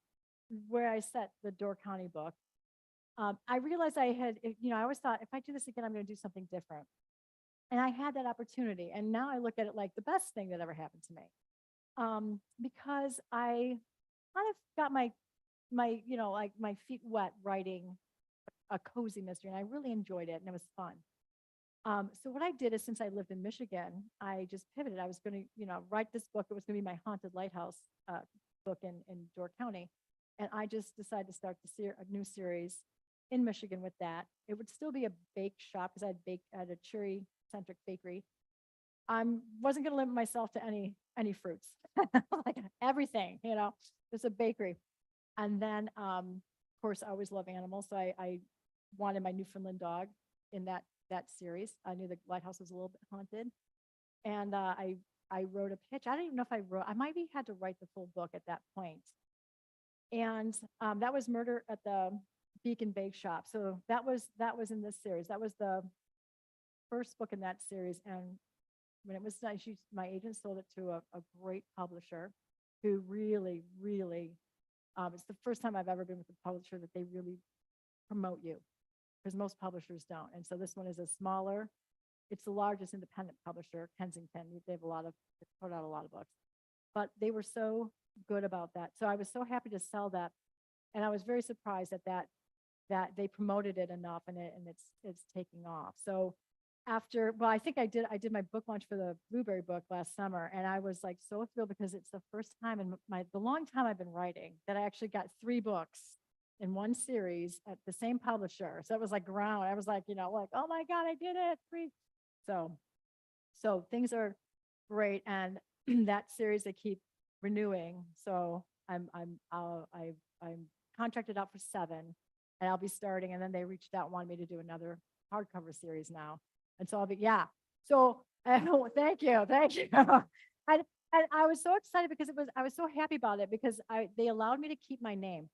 S2: where I set the Door County book. I realized I always thought if I do this again, I'm going to do something different. And I had that opportunity. And now I look at it like the best thing that ever happened to me. Because I kind of got my feet wet writing a cozy mystery, and I really enjoyed it, and it was fun. So what I did is, since I lived in Michigan, I just pivoted. I was going to, write this book. It was going to be my haunted lighthouse book in Door County. And I just decided to start a new series in Michigan with that. It would still be a bake shop because I'd bake at a cherry-centric bakery. I wasn't going to limit myself to any fruits, like everything, It's a bakery. And then, of course, I always love animals. So I wanted my Newfoundland dog in that series. I knew the lighthouse was a little bit haunted, and I wrote a pitch. I don't even know if I might have had to write the full book at that point. And that was Murder at the Beacon Bake Shop. So that was in this series. That was the first book in that series. And when it was done, my agent sold it to a great publisher who really, really, it's the first time I've ever been with a publisher that they really promote you, because most publishers don't. And so this one is it's the largest independent publisher, Kensington. They put out a lot of books, but they were so good about that. So I was so happy to sell that. And I was very surprised that they promoted it enough, and it's taking off. So I think I did my book launch for the Blueberry book last summer, and I was like so thrilled, because it's the first time in the long time I've been writing that I actually got 3 books in one series at the same publisher. So it was like ground. I was like, like, oh my God, I did it. 3. So things are great. And that series, they keep renewing. So I'm contracted out for 7, and I'll be starting. And then they reached out and wanted me to do another hardcover series now. And so I'll be, yeah. So thank you. And I was so excited, because I was so happy about it, because they allowed me to keep my name.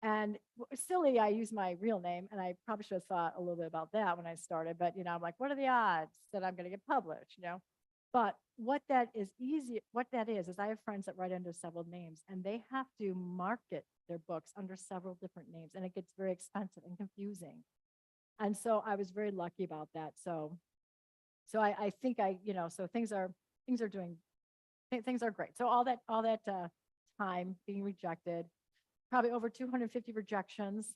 S2: And silly, I use my real name, and I probably should have thought a little bit about that when I started. But I'm like, what are the odds that I'm going to get published? But what that is I have friends that write under several names, and they have to market their books under several different names, and it gets very expensive and confusing. And so I was very lucky about that. So I think so things are great. So all that time being rejected, probably over 250 rejections.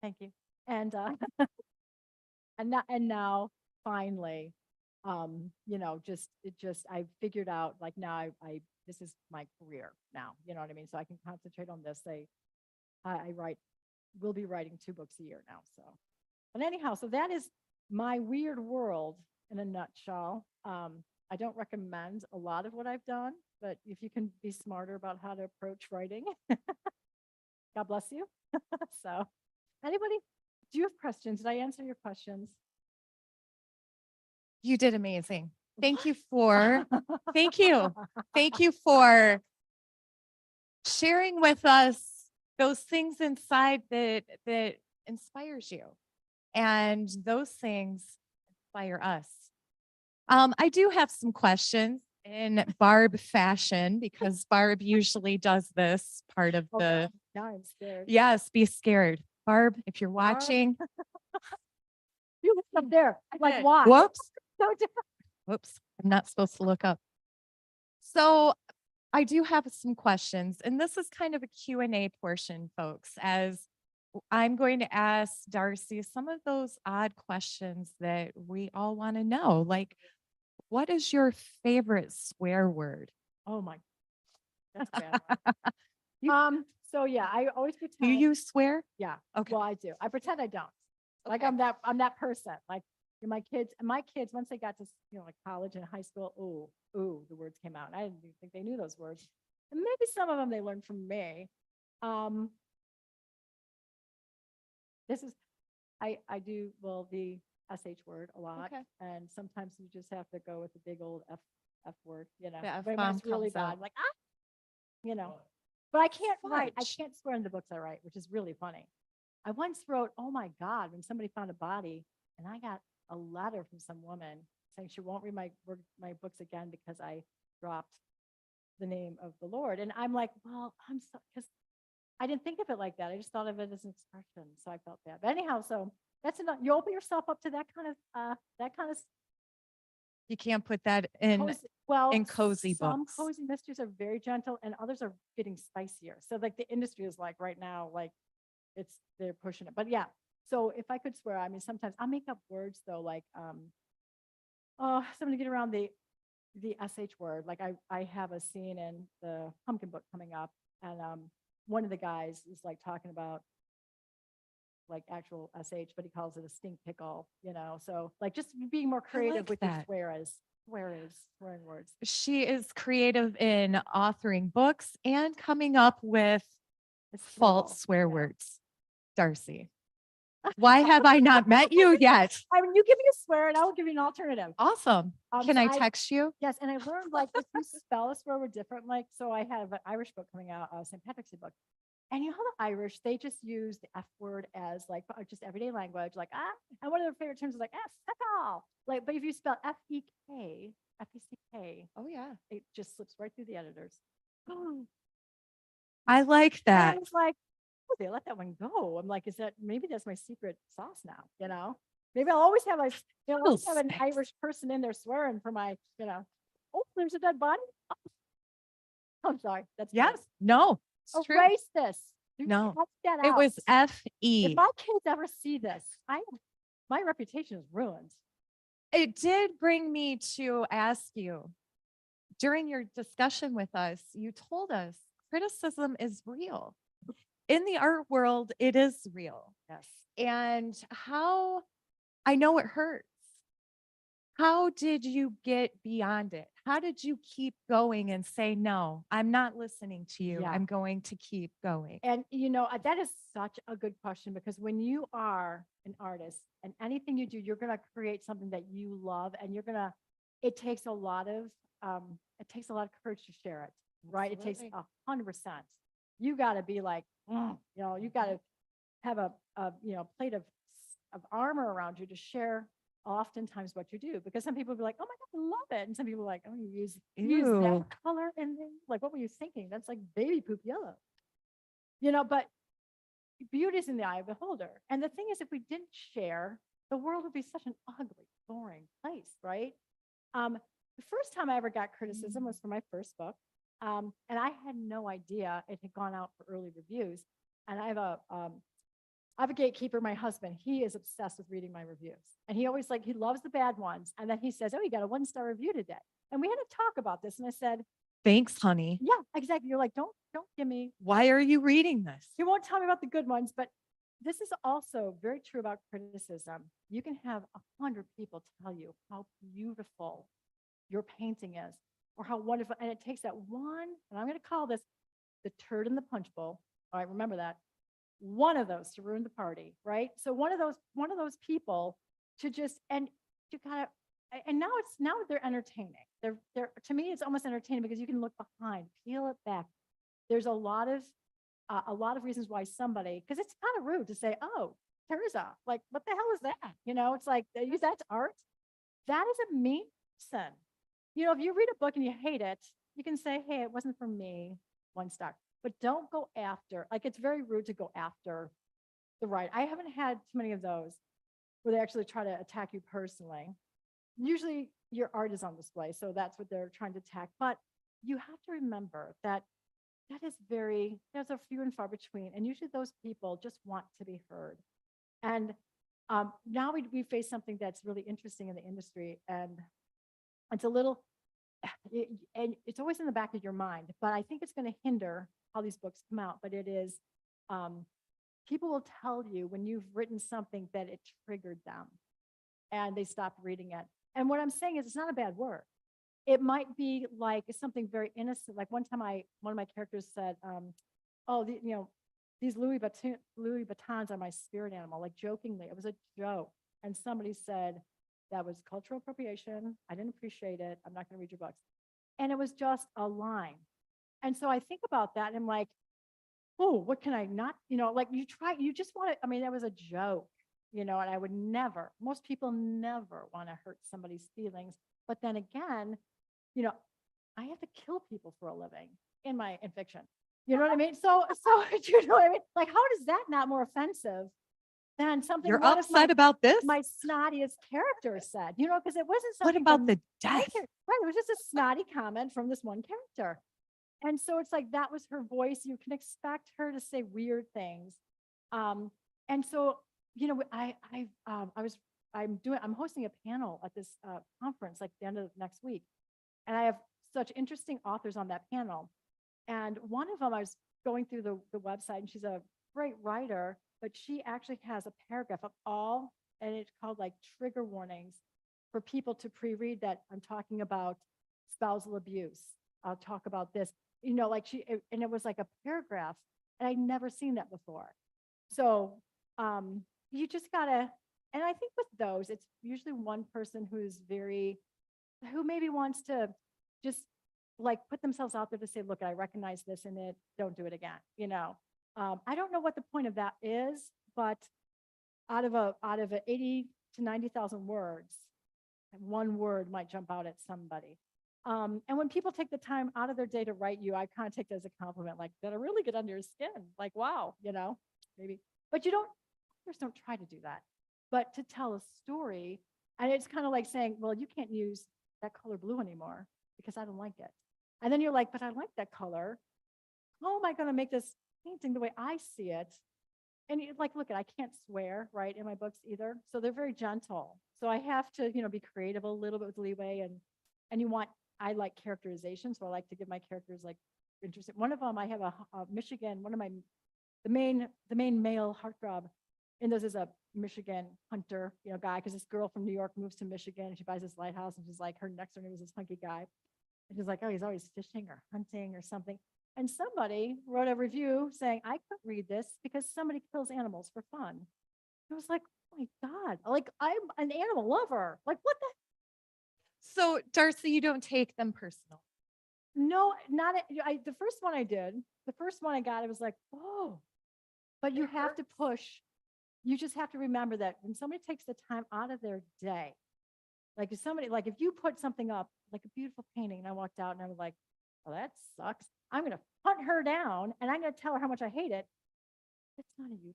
S2: Thank you. And and now finally, I figured out, like, now this is my career now, you know what I mean? So I can concentrate on this. We'll be writing 2 books a year now. So, but anyhow, so that is my weird world in a nutshell. I don't recommend a lot of what I've done, but if you can be smarter about how to approach writing, God bless you. So anybody, do you have questions? Did I answer your questions?
S1: You did amazing. Thank you for sharing with us those things inside that inspires you. And those things inspire us. I do have some questions in Barb fashion, because Barb usually does this part of the.
S2: Now I'm scared.
S1: Yes, be scared. Barb, if you're watching.
S2: You look up there. Like, why?
S1: Whoops.
S2: So different.
S1: Whoops. I'm not supposed to look up. So I do have some questions, and this is kind of a Q&A portion, folks, as I'm going to ask Darci some of those odd questions that we all want to know. Like, what is your favorite swear word?
S2: Oh my, that's bad. So yeah, I always pretend.
S1: Do you swear?
S2: Yeah.
S1: Okay.
S2: Well, I do. I pretend I don't. Like,
S1: Okay.
S2: I'm that person. Like, my kids, once they got to, like college and high school, ooh, the words came out. And I didn't even think they knew those words. And maybe some of them they learned from me. I do, the SH word a lot. Okay. And sometimes you just have to go with the big old F word,
S1: The
S2: but when it's really bad, like, but I can't write. I can't swear in the books I write, which is really funny. I once wrote, oh my God, when somebody found a body, and I got a letter from some woman saying she won't read my books again because I dropped the name of the Lord. And I'm like, well, because I didn't think of it like that. I just thought of it as an expression. So I felt bad. But anyhow, so that's enough. You open yourself up to that kind of.
S1: You can't put that in cozy books.
S2: Some cozy mysteries are very gentle, and others are getting spicier. So like the industry is like right now, like they're pushing it. But yeah, so if I could swear, I mean, sometimes I'll make up words though, like something to get around the SH word. Like I have a scene in the Pumpkin book coming up, and one of the guys is like talking about like actual SH, but he calls it a stink pickle, so like just being more creative with your swearing words.
S1: She is creative in authoring books and coming up with false swear words. Darci. Why have I not met you yet?
S2: I mean, you give me a swear and I will give you an alternative.
S1: Awesome. Can
S2: So
S1: I text you?
S2: Yes, and I learned like if you spell a swear word different, like so I have an Irish book coming out, St. Patrick's Day book. And you know how the Irish, they just use the F word as like just everyday language, like and one of their favorite terms is like fuck all. Like, but if you spell F-E-K, F-E-C-K,
S1: Oh yeah.
S2: it just slips right through the editors.
S1: I like
S2: And I
S1: that.
S2: was like, oh, they let that one go. I'm like, is that maybe that's my secret sauce now, you know? Maybe I'll always have always have an
S1: Space.
S2: Irish person in there swearing for my, oh, there's a dead body. Oh, I'm sorry. That's
S1: Yes. No. It's true.
S2: erase this. Do
S1: No.
S2: cut that
S1: It
S2: out.
S1: was
S2: If
S1: F-E.
S2: my kids ever see this, my reputation is ruined.
S1: It did bring me to ask you, during your discussion with us, you told us criticism is real. In the art world, it is real.
S2: Yes.
S1: And how, I know it hurts. How did you get beyond it? How did you keep going and say, no, I'm not listening to you.
S2: Yeah.
S1: I'm going to keep going.
S2: And that is such a good question, because when you are an artist and anything you do, you're going to create something that you love, and it takes a lot of courage to share it, right?
S1: Absolutely.
S2: It takes 100%. You got to be like, you got to have a plate of armor around you to share oftentimes what you do, because some people will be like, oh my God, I love it. And some people are like, oh, you use that
S1: Ew.
S2: color and then like, what were you thinking? That's like baby poop yellow. But beauty is in the eye of the beholder. And the thing is, if we didn't share, the world would be such an ugly, boring place, right? The first time I ever got criticism was for my first book. And I had no idea it had gone out for early reviews. And I have a gatekeeper, my husband. He is obsessed with reading my reviews. And he always he loves the bad ones. And then he says, oh, you got a 1-star review today. And we had to talk about this. And I said,
S1: Thanks, honey.
S2: yeah, exactly. You're like, don't give me.
S1: Why are you reading this?
S2: You won't tell me about the good ones, but this is also very true about criticism. You can have 100 people tell you how beautiful your painting is or how wonderful. And it takes that one, and I'm going to call this the turd in the punch bowl. All right, remember that. One of those to ruin the party, right? So one of those people to just, and you gotta, and now they're entertaining. They're to me, it's almost entertaining because you can look behind, peel it back. There's a lot of reasons why somebody, because it's kind of rude to say, oh, Teresa, like, what the hell is that? It's like, they use that to art. That is a mean person. If you read a book and you hate it, you can say, hey, it wasn't for me, 1 star. But don't go after, it's very rude to go after the right. I haven't had too many of those where they actually try to attack you personally. Usually your art is on display, so that's what they're trying to attack. But you have to remember that there's a few and far between. And usually those people just want to be heard. And now we face something that's really interesting in the industry. And it's a little, and it's always in the back of your mind, but I think it's going to hinder how these books come out. But it is, people will tell you when you've written something that it triggered them and they stopped reading it. And what I'm saying is, it's not a bad word. It might be like something very innocent. Like one time one of my characters said, these Louis Vuittons are my spirit animal, like jokingly. It was a joke. And somebody said, that was cultural appropriation. I didn't appreciate it. I'm not going to read your books. And it was just a line. And so I think about that and I'm like, oh, what can I not, you just want to, that was a joke, and I would never, most people never want to hurt somebody's feelings. But then again, I have to kill people for a living in fiction. You know what I mean? So you know what I mean? Like, how does that not more offensive than something
S1: You're upset about this?
S2: my snottiest character said, because it wasn't
S1: What
S2: something.
S1: about the death?
S2: Right. It was just a snotty comment from this one character. And so it's like, that was her voice. You can expect her to say weird things. And so, I'm hosting a panel at this conference, like the end of next week. And I have such interesting authors on that panel. And one of them, I was going through the website, and she's a great writer, but she actually has a paragraph of all, and it's called like trigger warnings for people to pre-read that I'm talking about spousal abuse. I'll talk about this, and it was like a paragraph, and I'd never seen that before. So, you just gotta, and I think with those, it's usually one person who maybe wants to just like put themselves out there to say, look, I recognize this in it, don't do it again, I don't know what the point of that is, but out of a 80 to 90,000 words, one word might jump out at somebody. And when people take the time out of their day to write you, I kind of take it as a compliment, like that I really get under your skin. Like, wow, maybe, but authors don't try to do that, but to tell a story. And it's kind of like saying, well, you can't use that color blue anymore because I don't like it. And then you're like, but I like that color. How am I going to make this painting the way I see it? And you like, look, I can't swear, right, in my books either. So they're very gentle. So I have to, be creative a little bit with leeway. And I like characterization. So I like to give my characters like interesting. One of them, I have a Michigan, the main male heartthrob in those is a Michigan hunter, guy, because this girl from New York moves to Michigan and she buys this lighthouse and she's like, her next door neighbor was this hunky guy. And she's like, oh, he's always fishing or hunting or something. And somebody wrote a review saying, I couldn't read this because somebody kills animals for fun. I was like, oh my God, like I'm an animal lover. Like what the?
S1: So Darci, you don't take them personal.
S2: No, not the first one I did. The first one I got, I was like, oh, but you have to push. You just have to remember that when somebody takes the time out of their day, like if you put something up, like a beautiful painting, and I walked out and I was like, well, that sucks. I'm going to hunt her down and I'm going to tell her how much I hate it. It's not a you.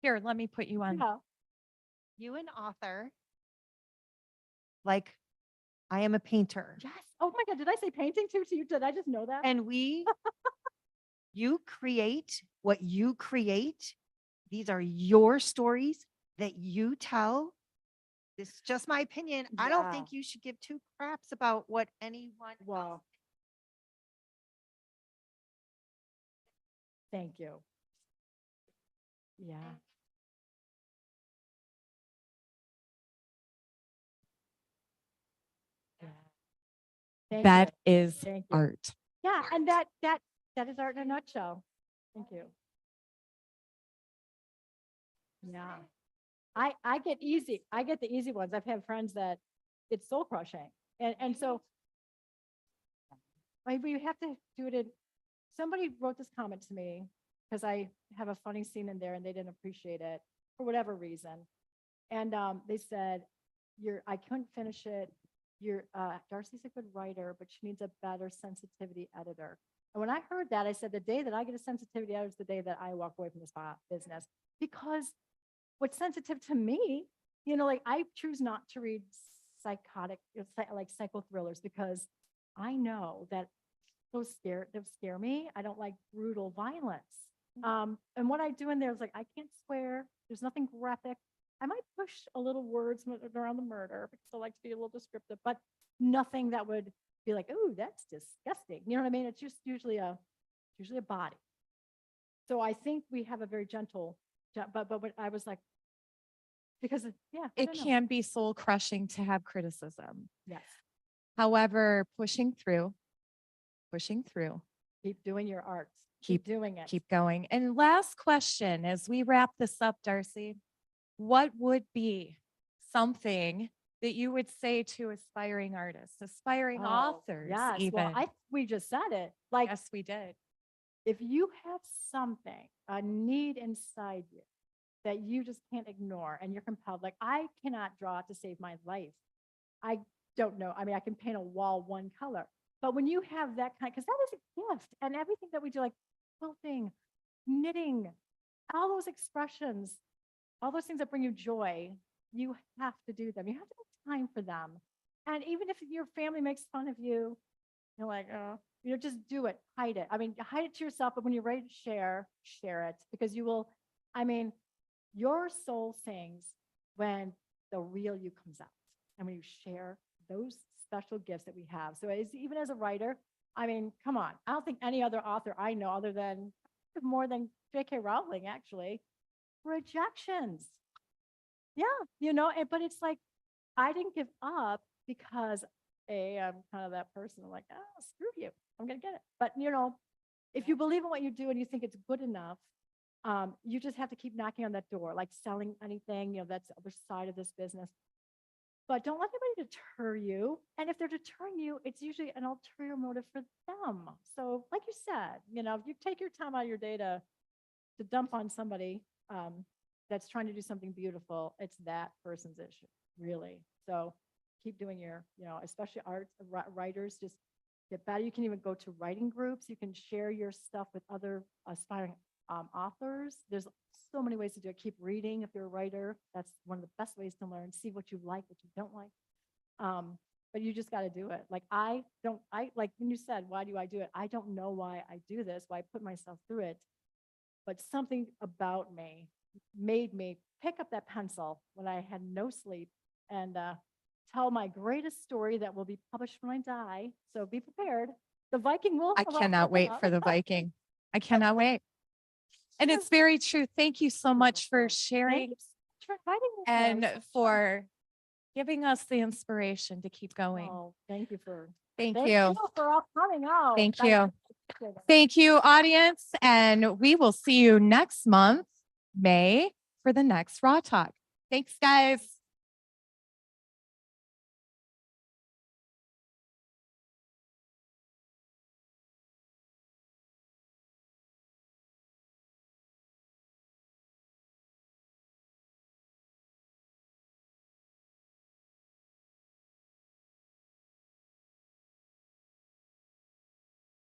S1: Here, let me put you on.
S2: Yeah.
S1: You an author. Like, I am a painter.
S2: Yes. Oh my God. Did I say painting too to you? Did I just know that?
S3: And you create what you create. These are your stories that you tell. This is just my opinion. I don't
S2: Yeah.
S3: think you should give two craps about what anyone
S2: Wow.
S3: else.
S2: Thank you. Yeah. Yeah. Thank
S1: That
S2: you.
S1: is
S2: Thank you.
S1: art.
S2: Yeah. And that is art in a nutshell. Thank you. Yeah. I get the easy ones. I've had friends that it's soul crushing. And so maybe you have to do it in, somebody wrote this comment to me because I have a funny scene in there and they didn't appreciate it for whatever reason. And they said, I couldn't finish it. Darci's a good writer, but she needs a better sensitivity editor. And when I heard that, I said, the day that I get a sensitivity editor is the day that I walk away from this business, because what's sensitive to me, like I choose not to read psychotic, like psycho thrillers, because I know that those scare me. I don't like brutal violence. And what I do in there is like, I can't swear. There's nothing graphic. I might push a little words around the murder because I like to be a little descriptive, but nothing that would be like, oh, that's disgusting. You know what I mean? It's just usually a body. So I think we have a very gentle, but what I was like, because yeah,
S1: It can be soul crushing to have criticism.
S2: Yes.
S1: However, pushing through,
S2: Keep doing your art.
S1: Keep
S2: doing it.
S1: keep going. And last question, as we wrap this up, Darci, what would be something that you would say to aspiring artists, aspiring authors,
S2: Yes.
S1: even?
S2: Well, we just said it. Like,
S1: Yes, we did.
S2: if you have something, a need inside you that you just can't ignore and you're compelled, like I cannot draw to save my life. I don't know. I mean, I can paint a wall one color, but when you have that kind, because that is a gift, and everything that we do, like quilting, knitting, all those expressions, all those things that bring you joy, you have to do them. You have to make time for them. And even if your family makes fun of you, you're like, oh, just do it, hide it. I mean, hide it to yourself, but when you're ready to share it, because you will, I mean, your soul sings when the real you comes out and when you share those special gifts that we have. So even as a writer, I mean, come on. I don't think any other author I know other than more than J.K. Rowling, actually, rejections. Yeah, but it's like, I didn't give up because I'm kind of that person. I'm like, oh, screw you. I'm going to get it. But, if you believe in what you do and you think it's good enough, you just have to keep knocking on that door, like selling anything, that's the other side of this business. But don't let anybody deter you. And if they're deterring you, it's usually an ulterior motive for them. So like you said, if you take your time out of your day to dump on somebody that's trying to do something beautiful, it's that person's issue, really. So keep doing your, especially arts, writers, just get better. You can even go to writing groups. You can share your stuff with other aspiring authors. There's so many ways to do it. Keep reading if you're a writer. That's one of the best ways to learn. See what you like, what you don't like. But you just got to do it. Like like when you said, why do I do it? I don't know why I do this, why I put myself through it. But something about me made me pick up that pencil when I had no sleep and tell my greatest story that will be published when I die. So be prepared. The Viking Wolf.
S1: I cannot wait for the Viking. I cannot wait. And it's very true. Thank you so much for sharing
S2: for inviting me.
S1: and for giving us the inspiration to keep going.
S2: Oh, thank you for
S1: for
S2: all coming out.
S1: Thank you. Thank you, audience. And we will see you next month, May, for the next Raw Talk. Thanks, guys.